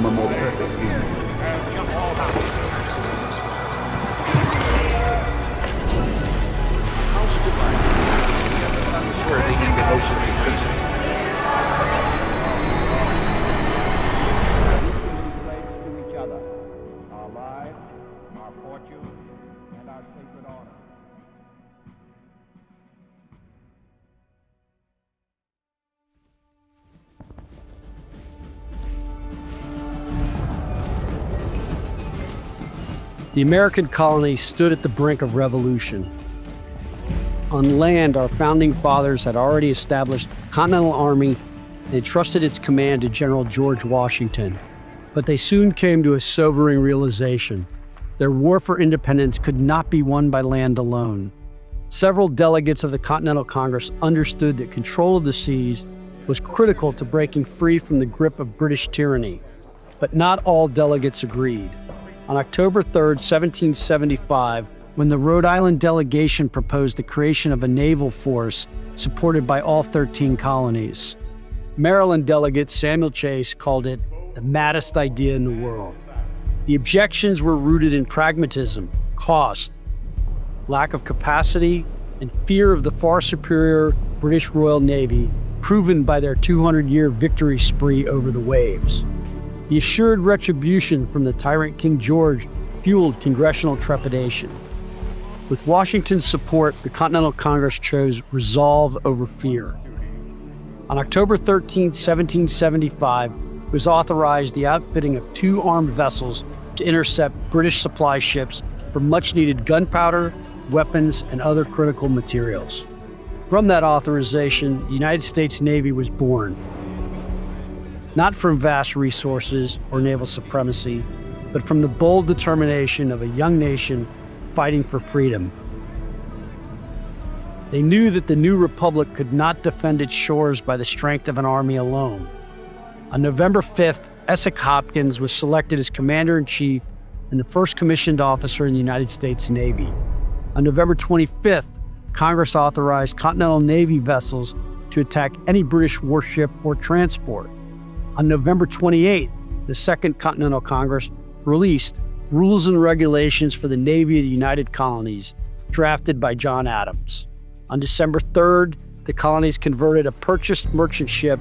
form a more perfect union. House divided unworthy and emotionally principled. To each other, our lives, our fortune, and our sacred honor. The American colonies stood at the brink of revolution. On land, our founding fathers had already established a Continental Army and entrusted its command to General George Washington. But they soon came to a sobering realization. Their war for independence could not be won by land alone. Several delegates of the Continental Congress understood that control of the seas was critical to breaking free from the grip of British tyranny. But not all delegates agreed. On October 3, 1775, when the Rhode Island delegation proposed the creation of a naval force supported by all 13 colonies, Maryland delegate Samuel Chase called it the maddest idea in the world. The objections were rooted in pragmatism, cost, lack of capacity, and fear of the far superior British Royal Navy, proven by their 200-year victory spree over the waves. The assured retribution from the tyrant King George fueled congressional trepidation. With Washington's support, the Continental Congress chose resolve over fear. On October 13, 1775, it was authorized the outfitting of 2 armed vessels to intercept British supply ships for much-needed gunpowder, weapons, and other critical materials. From that authorization, the United States Navy was born. Not from vast resources or naval supremacy, but from the bold determination of a young nation fighting for freedom. They knew that the new republic could not defend its shores by the strength of an army alone. On November 5th, Essex Hopkins was selected as Commander-in-Chief and the first commissioned officer in the United States Navy. On November 25th, Congress authorized Continental Navy vessels to attack any British warship or transport. On November 28th, the Second Continental Congress released Rules and Regulations for the Navy of the United Colonies, drafted by John Adams. On December 3rd, the colonies converted a purchased merchant ship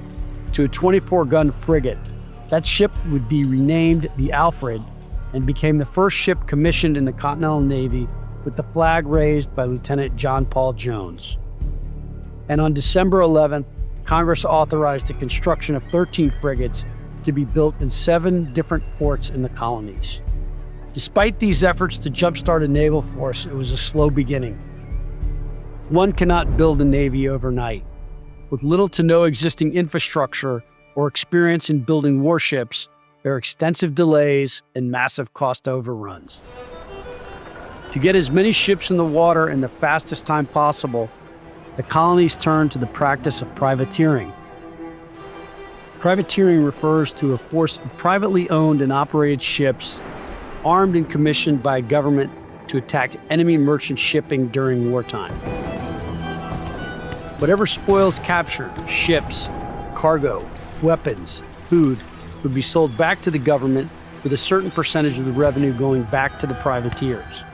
to a 24-gun frigate. That ship would be renamed the Alfred and became the first ship commissioned in the Continental Navy with the flag raised by Lieutenant John Paul Jones. And on December 11th, Congress authorized the construction of 13 frigates to be built in 7 different ports in the colonies. Despite these efforts to jumpstart a naval force, it was a slow beginning. One cannot build a navy overnight. With little to no existing infrastructure or experience in building warships, there are extensive delays and massive cost overruns. To get as many ships in the water in the fastest time possible, the colonies turned to the practice of privateering. Privateering refers to a force of privately owned and operated ships, armed and commissioned by government to attack enemy merchant shipping during wartime. Whatever spoils captured, ships, cargo, weapons, food, would be sold back to the government with a certain percentage of the revenue going back to the privateers.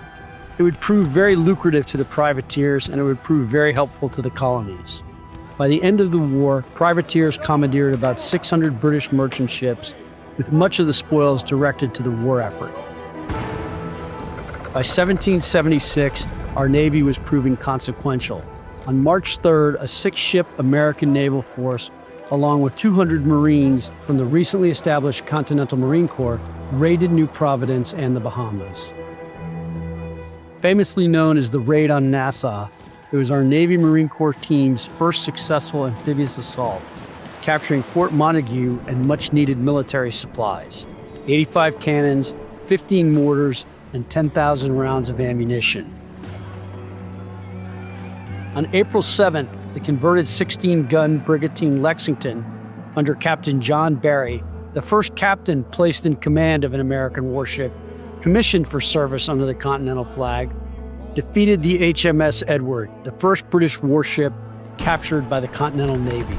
It would prove very lucrative to the privateers, and it would prove very helpful to the colonies. By the end of the war, privateers commandeered about 600 British merchant ships, with much of the spoils directed to the war effort. By 1776, our Navy was proving consequential. On March 3rd, a 6-ship American naval force, along with 200 Marines from the recently established Continental Marine Corps, raided New Providence and the Bahamas. Famously known as the Raid on Nassau, it was our Navy Marine Corps team's first successful amphibious assault, capturing Fort Montague and much-needed military supplies, 85 cannons, 15 mortars, and 10,000 rounds of ammunition. On April 7th, the converted 16-gun brigantine Lexington, under Captain John Barry, the first captain placed in command of an American warship, commissioned for service under the Continental flag, defeated the HMS Edward, the first British warship captured by the Continental Navy.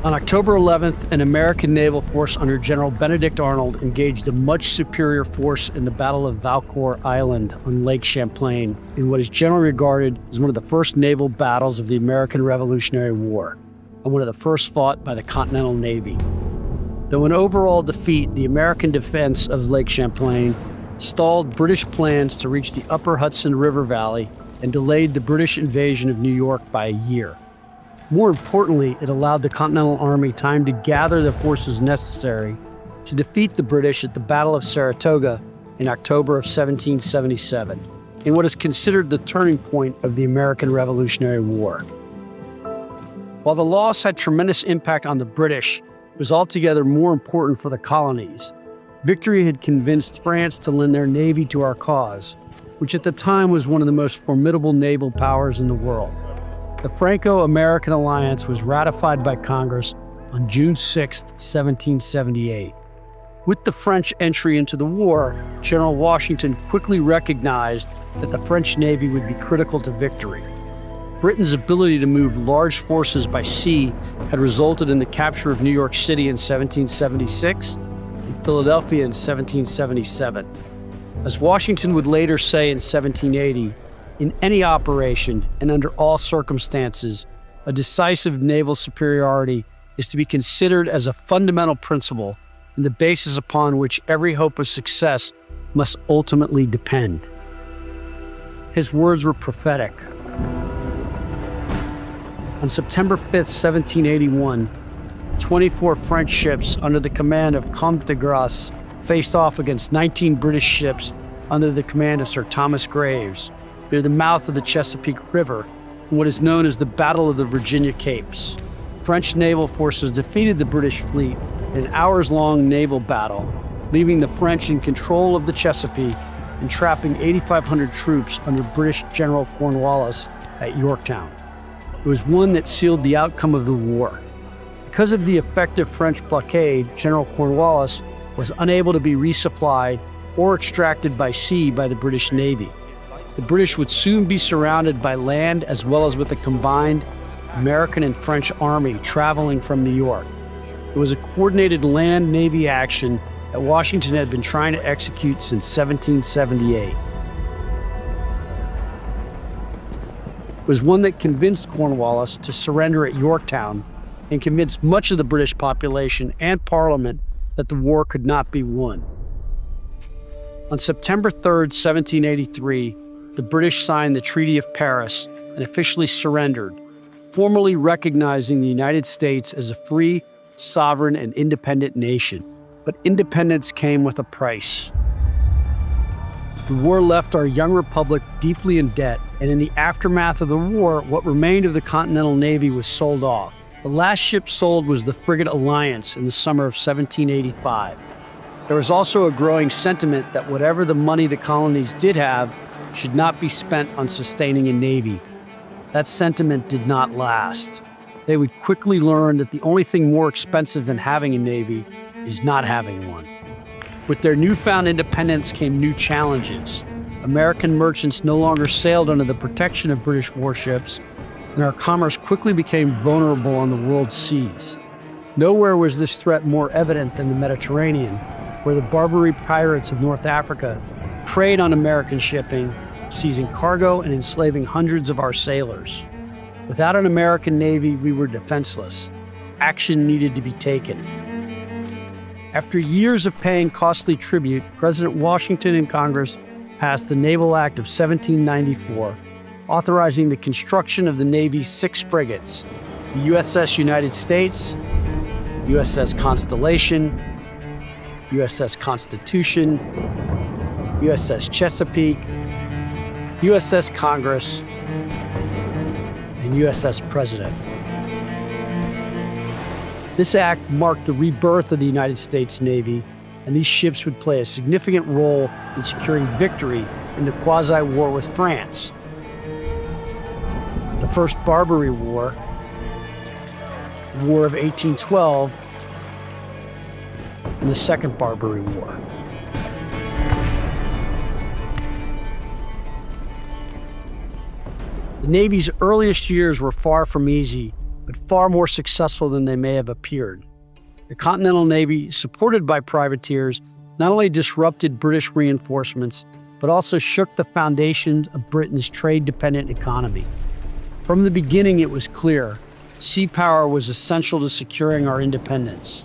On October 11th, an American naval force under General Benedict Arnold engaged a much superior force in the Battle of Valcour Island on Lake Champlain in what is generally regarded as one of the first naval battles of the American Revolutionary War, and one of the first fought by the Continental Navy. Though an overall defeat, the American defense of Lake Champlain stalled British plans to reach the upper Hudson River Valley and delayed the British invasion of New York by a year. More importantly, it allowed the Continental Army time to gather the forces necessary to defeat the British at the Battle of Saratoga in October of 1777, in what is considered the turning point of the American Revolutionary War. While the loss had tremendous impact on the British, it was altogether more important for the colonies. Victory had convinced France to lend their navy to our cause, which at the time was one of the most formidable naval powers in the world. The Franco-American alliance was ratified by Congress on June 6, 1778. With the French entry into the war, General Washington quickly recognized that the French Navy would be critical to victory. Britain's ability to move large forces by sea had resulted in the capture of New York City in 1776 and Philadelphia in 1777. As Washington would later say in 1780, in any operation and under all circumstances, a decisive naval superiority is to be considered as a fundamental principle and the basis upon which every hope of success must ultimately depend. His words were prophetic. On September 5, 1781, 24 French ships under the command of Comte de Grasse faced off against 19 British ships under the command of Sir Thomas Graves, near the mouth of the Chesapeake River, in what is known as the Battle of the Virginia Capes. French naval forces defeated the British fleet in an hours-long naval battle, leaving the French in control of the Chesapeake and trapping 8,500 troops under British General Cornwallis at Yorktown. It was one that sealed the outcome of the war. Because of the effective French blockade, General Cornwallis was unable to be resupplied or extracted by sea by the British Navy. The British would soon be surrounded by land as well as with a combined American and French army traveling from New York. It was a coordinated land-navy action that Washington had been trying to execute since 1778. It was one that convinced Cornwallis to surrender at Yorktown and convinced much of the British population and Parliament that the war could not be won. On September 3, 1783, the British signed the Treaty of Paris and officially surrendered, formally recognizing the United States as a free, sovereign, and independent nation. But independence came with a price. The war left our young republic deeply in debt, and in the aftermath of the war, what remained of the Continental Navy was sold off. The last ship sold was the frigate Alliance in the summer of 1785. There was also a growing sentiment that whatever the money the colonies did have should not be spent on sustaining a navy. That sentiment did not last. They would quickly learn that the only thing more expensive than having a navy is not having one. With their newfound independence came new challenges. American merchants no longer sailed under the protection of British warships, and our commerce quickly became vulnerable on the world's seas. Nowhere was this threat more evident than the Mediterranean, where the Barbary pirates of North Africa preyed on American shipping, seizing cargo and enslaving hundreds of our sailors. Without an American Navy, we were defenseless. Action needed to be taken. After years of paying costly tribute, President Washington and Congress passed the Naval Act of 1794, authorizing the construction of the Navy's 6 frigates, the USS United States, USS Constellation, USS Constitution, USS Chesapeake, USS Congress, and USS President. This act marked the rebirth of the United States Navy, and these ships would play a significant role in securing victory in the quasi-war with France. The First Barbary War, the War of 1812, and the Second Barbary War. The Navy's earliest years were far from easy, but but far more successful than they may have appeared. The Continental Navy, supported by privateers, not only disrupted British reinforcements, but also shook the foundations of Britain's trade-dependent economy. From the beginning, it was clear sea power was essential to securing our independence.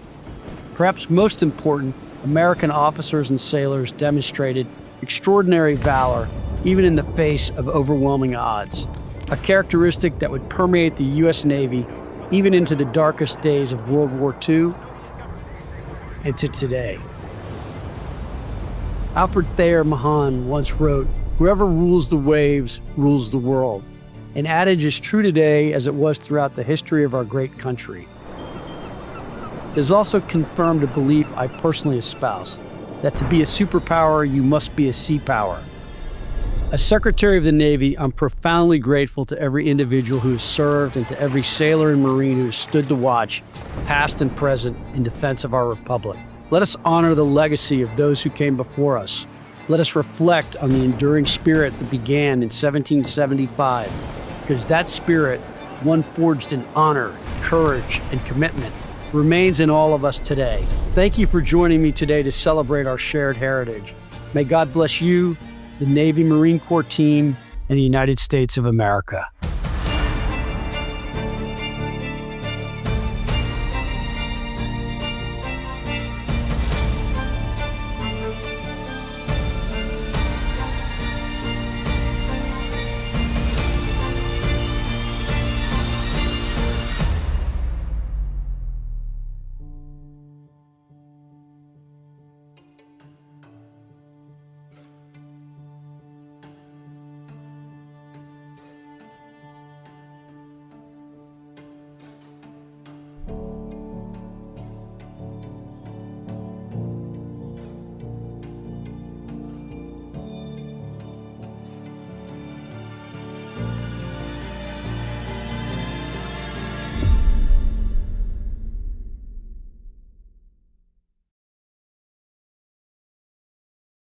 Perhaps most important, American officers and sailors demonstrated extraordinary valor, even in the face of overwhelming odds, a characteristic that would permeate the U.S. Navy even into the darkest days of World War II and to today. Alfred Thayer Mahan once wrote, "Whoever rules the waves rules the world." An adage is true today as it was throughout the history of our great country. It has also confirmed a belief I personally espouse, that to be a superpower, you must be a sea power. As Secretary of the Navy, I'm profoundly grateful to every individual who has served and to every sailor and Marine who has stood the watch, past and present, in defense of our Republic. Let us honor the legacy of those who came before us. Let us reflect on the enduring spirit that began in 1775, because that spirit, one forged in honor, courage, and commitment, remains in all of us today. Thank you for joining me today to celebrate our shared heritage. May God bless you, the Navy Marine Corps team, and the United States of America.